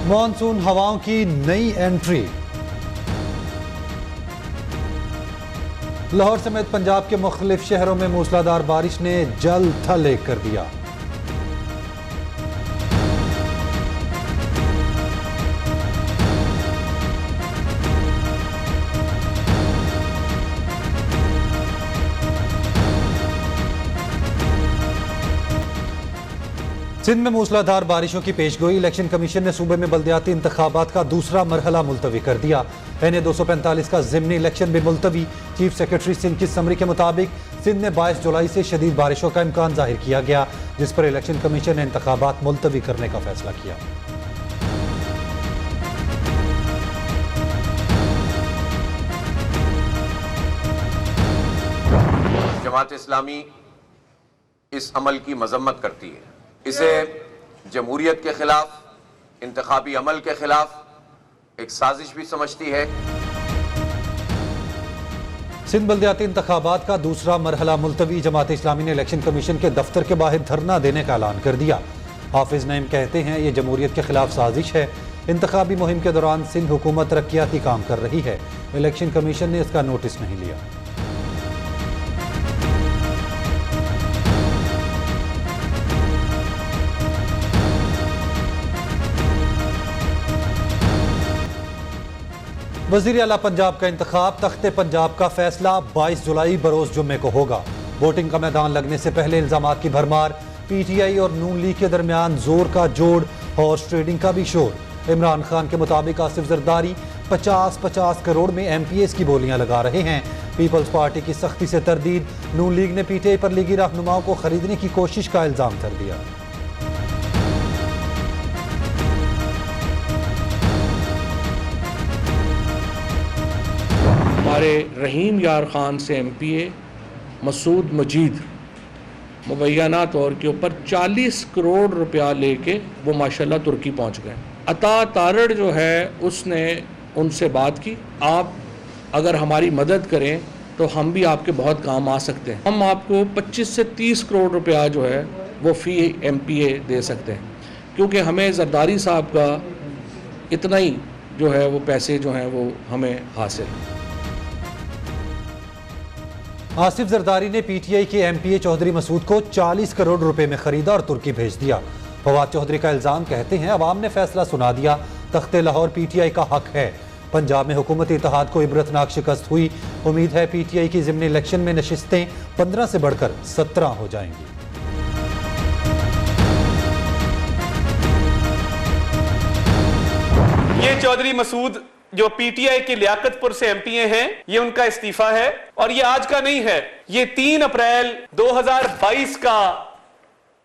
Monsoon हवाओं की नई एंट्री। लाहौर समेत पंजाब के मुख्तलिफ शहरों में मूसलाधार बारिश ने जल थल एक कर दिया। सिंध में मूसलाधार बारिशों की पेशगोई। इलेक्शन कमीशन ने सूबे में बल्दियाती इंतखाबात का दूसरा मरहला मुलतवी कर दिया। NA 245 का ज़िमनी इलेक्शन भी मुलतवी। चीफ सेक्रेटरी सिंध की समरी के मुताबिक सिंध में 22 जुलाई से शदीद बारिशों का इम्कान जाहिर किया गया, जिस पर इलेक्शन कमीशन ने इंतखाबात मुलतवी करने का फैसला किया। जमात इस्लामी इस अमल की मजम्मत करती है, इसे जमहूरियत के खिलाफ, इंतखाबी अमल के खिलाफ एक साजिश भी समझती है। सिंध बल्दियाती इंतखाबात का दूसरा मरहला मुलतवी। जमात इस्लामी ने इलेक्शन कमीशन के दफ्तर के बाहर धरना देने का ऐलान कर दिया। हाफिज नईम कहते हैं ये जमहूरियत के खिलाफ साजिश है। इंतखाबी मुहिम के दौरान सिंध हुकूमत तरक्याती काम कर रही है, इलेक्शन कमीशन ने इसका नोटिस नहीं लिया। वज़ीर आला पंजाब का इंतखाब। तख्ते पंजाब का फैसला 22 जुलाई बरोज जुम्मे को होगा। वोटिंग का मैदान लगने से पहले इल्जामात की भरमार। PTI और नून लीग के दरमियान जोर का जोड़, हॉर्स ट्रेडिंग का भी शोर। इमरान खान के मुताबिक आसिफ जरदारी 50-50 करोड़ में MPAs की बोलियां लगा रहे हैं। पीपल्स पार्टी की सख्ती से तरदीद। नून लीग ने PTI पर लीगी रहनुमाओं को खरीदने की कोशिश का इल्जाम कर दिया। हमारे रहीम यार खान से MPA मसूद मजीद मुबैना तौर के ऊपर 40 करोड़ रुपया लेके वो माशाल्लाह तुर्की पहुंच गए। अता तारड़ जो है उसने उनसे बात की, आप अगर हमारी मदद करें तो हम भी आपके बहुत काम आ सकते हैं। हम आपको 25 से 30 करोड़ रुपया जो है वो फ़ी MPA दे सकते हैं, क्योंकि हमें जरदारी साहब का इतना ही जो है वो पैसे जो हैं वो हमें हासिल हैं। आसिफ जरदारी ने PTI के MPA चौधरी मसूद को 40 करोड़ रुपए में खरीदा और तुर्की भेज दिया। फवाद चौधरी का इल्जाम, कहते हैं अवाम ने फैसला सुना दिया, तख्ते लाहौर PTI का हक है। पंजाब में हुकूमती इत्तेहाद को इबरतनाक शिकस्त हुई। उम्मीद है PTI की ज़िमनी इलेक्शन में नशिस्तें 15 से बढ़कर 17 हो जाएंगी। ये चौधरी मसूद जो PTI के लियाकतपुर से MPA हैं, ये उनका इस्तीफा है और ये आज का नहीं है, ये 3 अप्रैल 2022 का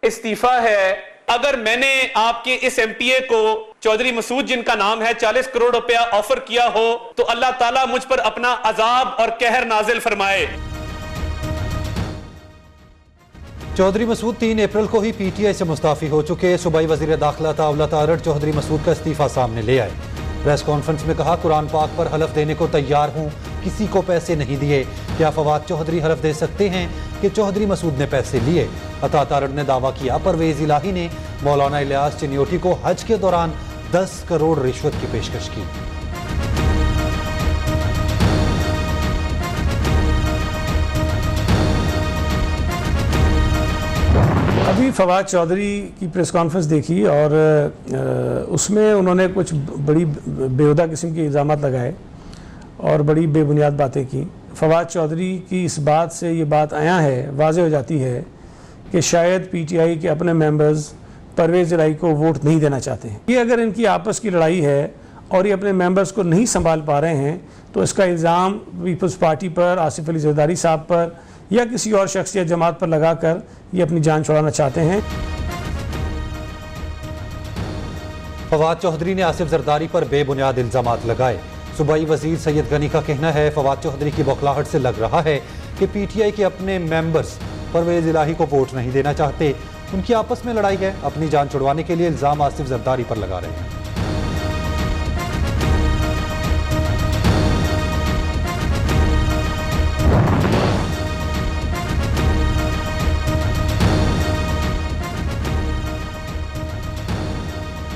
इस्तीफा है। अगर मैंने आपके इस MPA को, चौधरी मसूद जिनका नाम है, 40 करोड़ रुपया ऑफर किया हो तो अल्लाह ताला मुझ पर अपना अजाब और कहर नाजिल फरमाए। चौधरी मसूद 3 अप्रैल को ही PTI से मुस्ताफी हो चुके। सूबाई वजीर दाखिला तावला तारड़ चौधरी मसूद का इस्तीफा सामने ले आए। प्रेस कॉन्फ्रेंस में कहा, कुरान पाक पर हलफ देने को तैयार हूं, किसी को पैसे नहीं दिए। क्या फवाद चौधरी हलफ दे सकते हैं कि चौधरी मसूद ने पैसे लिए? अता तारड़ ने दावा किया, परवेज इलाही ने मौलाना इलियास चिन्योटी को हज के दौरान 10 करोड़ रिश्वत की पेशकश की। अभी फवाद चौधरी की प्रेस कॉन्फ्रेंस देखी और उसमें उन्होंने कुछ बड़ी बेहुदा किस्म के इल्ज़ाम लगाए और बड़ी बेबुनियाद बातें की। फवाद चौधरी की इस बात से ये बात आया है, वाज़ेह हो जाती है कि शायद PTI के अपने मेंबर्स परवेज़ इलाही को वोट नहीं देना चाहते हैं। ये अगर इनकी आपस की लड़ाई है और ये अपने मेंबर्स को नहीं संभाल पा रहे हैं तो इसका इल्ज़ाम पीपल्स पार्टी पर, आसिफ अली जरदारी साहब पर या किसी और शख्स या जमात पर लगाकर ये अपनी जान छुड़ाना चाहते हैं। फवाद चौधरी ने आसिफ जरदारी पर बेबुनियाद इल्जामात लगाए। सूबाई वजीर सैयद गनी का कहना है, फवाद चौधरी की बौखलाहट से लग रहा है कि PTI के अपने मेंबर्स परवेज इलाही को वोट नहीं देना चाहते। उनकी आपस में लड़ाई है, अपनी जान छुड़वाने के लिए इल्जाम आसिफ जरदारी पर लगा रहे हैं।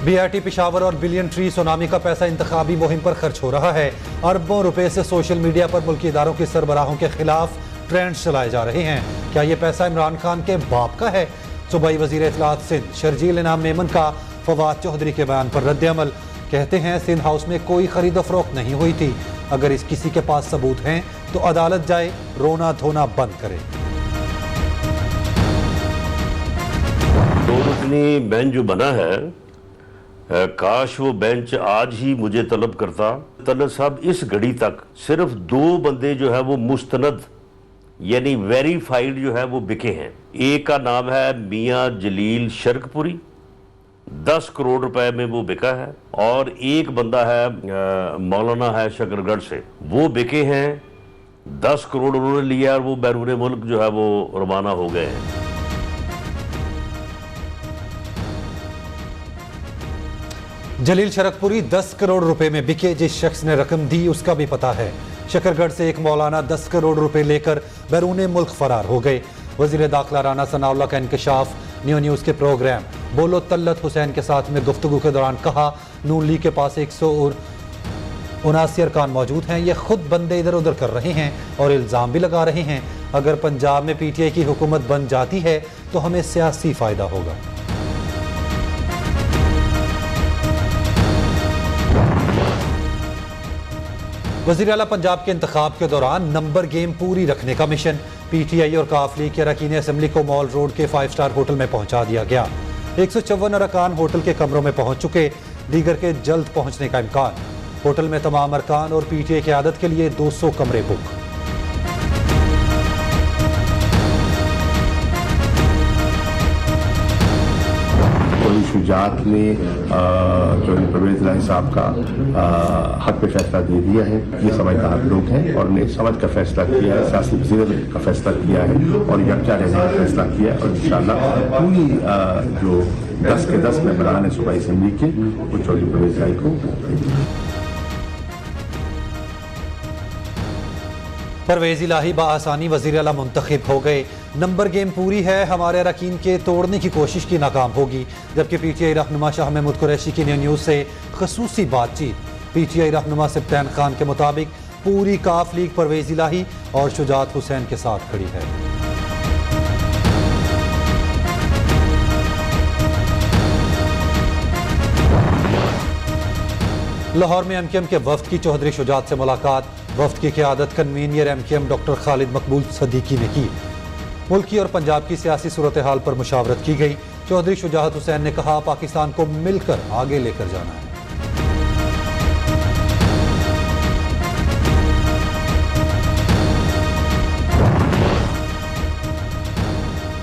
BIT पेशावर और बिलियन ट्री सुनामी का पैसा इंतखाबी मुहिम पर खर्च हो रहा है। अरबों रुपए से सोशल मीडिया पर मुल्की इदारों के सरबराहों के खिलाफ ट्रेंड्स चलाए जा रहे हैं। क्या ये पैसा इमरान खान के बाप का है? सूबाई वजीर इत्तलात सिंध शर्जील इनाम मेमन का फवाद चौधरी के बयान पर रद्द-ए-अमल। कहते हैं सिंध हाउस में कोई खरीदो फरोख्त नहीं हुई थी। अगर इस किसी के पास सबूत हैं तो अदालत जाए, रोना धोना बंद करे। दो रुकनी बेंच जो बना है, काश वो बेंच आज ही मुझे तलब करता। तलब साहब इस घड़ी तक सिर्फ 2 बंदे जो है वो मुस्तनद यानी वेरीफाइड जो है वो बिके हैं। एक का नाम है मियां जलील शर्कपुरी, 10 करोड़ रुपए में वो बिका है, और एक बंदा है मौलाना है शकरगढ़ से, वो बिके हैं 10 करोड़ उन्होंने लिया और वो बैरून मुल्क जो है वो रवाना हो गए हैं। जलील शरकपुरी 10 करोड़ रुपए में बिके। जिस शख्स ने रकम दी उसका भी पता है। शकरगढ़ से एक मौलाना 10 करोड़ रुपए लेकर बैरून मुल्क फरार हो गए। वजीर दाखिला राना सनाउल्लाह का इंकशाफ न्यूज़ के प्रोग्राम बोलो तल्लत हुसैन के साथ में गुफ्तगू के दौरान कहा, नून लीग के पास 179 अरकान मौजूद हैं। ये खुद बंदे इधर उधर कर रहे हैं और इल्ज़ाम भी लगा रहे हैं। अगर पंजाब में PTI की हुकूमत बन जाती है तो हमें सियासी फ़ायदा होगा। वज़ीर आला पंजाब के इंतखाब के दौरान नंबर गेम पूरी रखने का मिशन। PTI और काफ लीग के अरकान असम्बली को मॉल रोड के 5 स्टार होटल में पहुंचा दिया गया। 154 अरकान होटल के कमरों में पहुंच चुके, दीगर के जल्द पहुंचने का इम्कान। होटल में तमाम अरकान और PTI क़यादत के लिए 200 कमरे बुक। शुजात ने चौधरी परवेज इलाही साहब का हक पे फैसला दे दिया है। ये समझदार लोग हैं और उन्हें समझ का फैसला किया है, सियासी वज़ीर का फैसला किया है और यकजा रहने का फैसला किया है। और इंशाअल्लाह पूरी जो 10 के 10 मेंबरान है सूबाई असेंबली के, वो चौधरी परवेज इलाही को। परवेज इलाही बाआसानी वज़ीर आला मुंतखब हो गए। नंबर गेम पूरी है, हमारे अरकान के तोड़ने की कोशिश की नाकाम होगी। जबकि PTI रहनुमा शाह महमूद कुरैशी की न्यूज़ से खसूसी बातचीत। PTI रहनुमा सिब्तैन खान के मुताबिक पूरी काफ लीग परवेज इलाही और शुजात हुसैन के साथ खड़ी है। लाहौर में MKM के वफ्द की चौधरी शुजात से मुलाकात। वफ्द की क़यादत कन्वीनियर MKM डॉक्टर खालिद मकबूल सदीकी ने की। मुल्की और पंजाब की सियासी सूरत हाल पर मुशावरत की गई। चौधरी शुजात हुसैन ने कहा, पाकिस्तान को मिलकर आगे लेकर जाना है।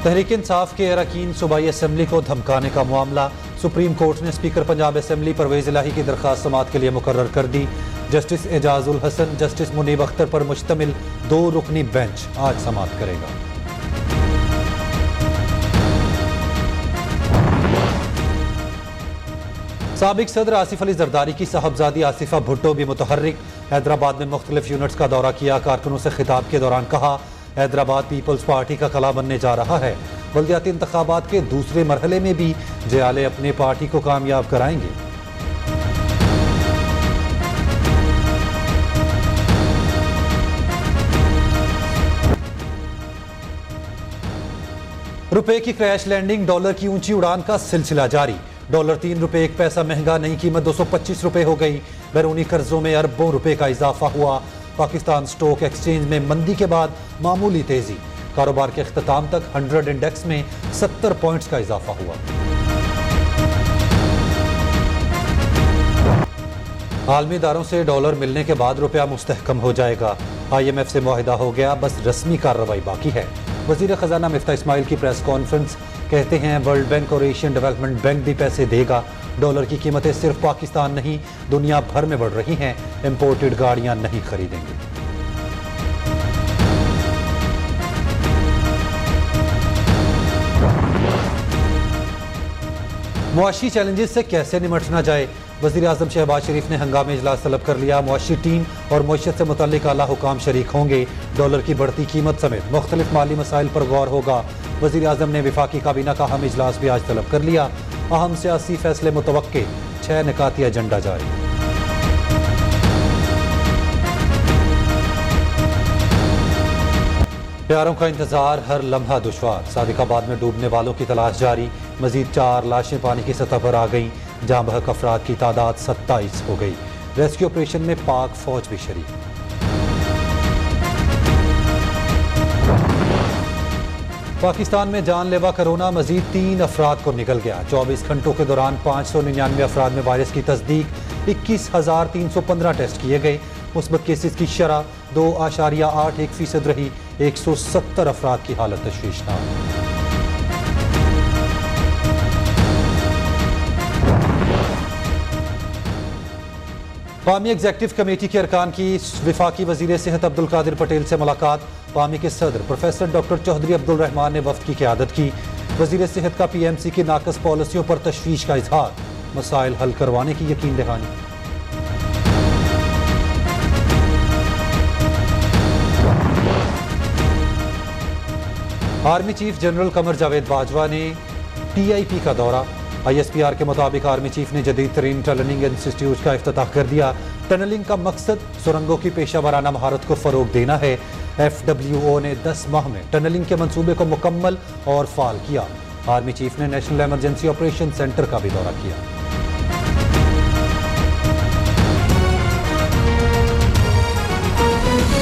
तहरीक इंसाफ के अरकान सूबाई असेंबली को धमकाने का मामला। सुप्रीम कोर्ट ने स्पीकर पंजाब असेंबली परवेज इलाही की दरख्वास्त समाअत के लिए मुकर्रर कर दी। जस्टिस एजाजुल हसन, जस्टिस मुनीब अख्तर पर मुश्तमिल 2 रुकनी बेंच आज समाअत करेगा। साबिक सदर आसिफ अली जरदारी की साहबजादी आसिफा भुट्टो भी मुतहर्रिक। हैदराबाद में मुख्तलिफ यूनिट्स का दौरा किया। कारकुनों से खिताब के दौरान कहा, हैदराबाद पीपल्स पार्टी का कला बनने जा रहा है। बल्दियाती इंतखाबात के दूसरे मरहले में भी जयाले अपने पार्टी को कामयाब कराएंगे। रुपए की क्रैश लैंडिंग, डॉलर की ऊंची उड़ान का सिलसिला जारी। डॉलर 3 रुपए 1 पैसा महंगा, नई कीमत 225 रुपए हो गई। बैरूनी कर्जों में अरबों रुपए का इजाफा हुआ। पाकिस्तान स्टॉक एक्सचेंज में मंदी के बाद मामूली तेजी। कारोबार के अख्ताम तक 100 इंडेक्स में 70 पॉइंट्स का इजाफा हुआ। आलमी इदारों से डॉलर मिलने के बाद रुपया मुस्तहकम हो जाएगा। IMF से मुआहिदा हो गया, बस रस्मी कार्रवाई बाकी है। वजीर खजाना मिफ्ता इस्माइल की प्रेस कॉन्फ्रेंस। कहते हैं वर्ल्ड बैंक और एशियन डेवलपमेंट बैंक भी पैसे देगा। डॉलर की कीमतें सिर्फ पाकिस्तान नहीं दुनिया भर में बढ़ रही हैं। इंपोर्टेड गाड़ियां नहीं खरीदेंगे। मुआशी चैलेंजेस से कैसे निमटना जाए, वज़ीर आज़म शहबाज शरीफ ने हंगामी इजलास तलब कर लिया। मुआशी टीम और मईशत से मुतल्लिक आला हुकाम शरीक होंगे। डॉलर की बढ़ती कीमत समेत मुख्तलिफ माली मसाइल पर गौर होगा। वज़ीर आज़म ने विफाकी काबीना का अहम इजलास भी आज तलब कर लिया। अहम सियासी फैसले मुतवक्के, 6 निकाती एजेंडा जारी। प्यारों का इंतजार, हर लम्हा दुश्वार। सादिकाबाद में डूबने वालों की तलाश जारी। मजीद 4 लाशें पानी की सतह पर आ गईं। जाँ बहक अफराद की तादाद 27 हो गई। रेस्क्यू ऑपरेशन में पाक फौज भी शरीक। पाकिस्तान में जानलेवा कोरोना मजीद 3 अफराद को निकल गया। 24 घंटों के दौरान 599 अफराद में वायरस की तस्दीक। 21,315 टेस्ट किए गए। मुस्बत केसेस की शरह 2.81% रही। 170 अफराद की हालत तशवीशनाक। कौमी एग्जेक्टिव कमेटी के अरकान की विफाकी वजीर सेहत अब्दुल कादिर पटेल से मुलाकात। कौमी के सदर प्रोफेसर डॉक्टर चौधरी अब्दुल रहमान ने वफ्द की क़यादत की। वजीर सेहत का PMC की नाकस पॉलिसियों पर तशवीश का इजहार। मसाइल हल करवाने की यकीन दहानी। Army chief general Qamar Javed Bajwa ने TIP का दौरा। ISPR के मुताबिक आर्मी चीफ ने जदीद तरीन टनलिंग इंस्टीट्यूट का इफ्तिताह कर दिया। टनलिंग का मकसद सुरंगों की पेशा वराना महारत को फरोग देना है। FWO ने 10 माह में टनलिंग के मंसूबे को मुकम्मल और फाल किया। आर्मी चीफ ने नेशनल इमरजेंसी ऑपरेशन सेंटर का भी दौरा किया।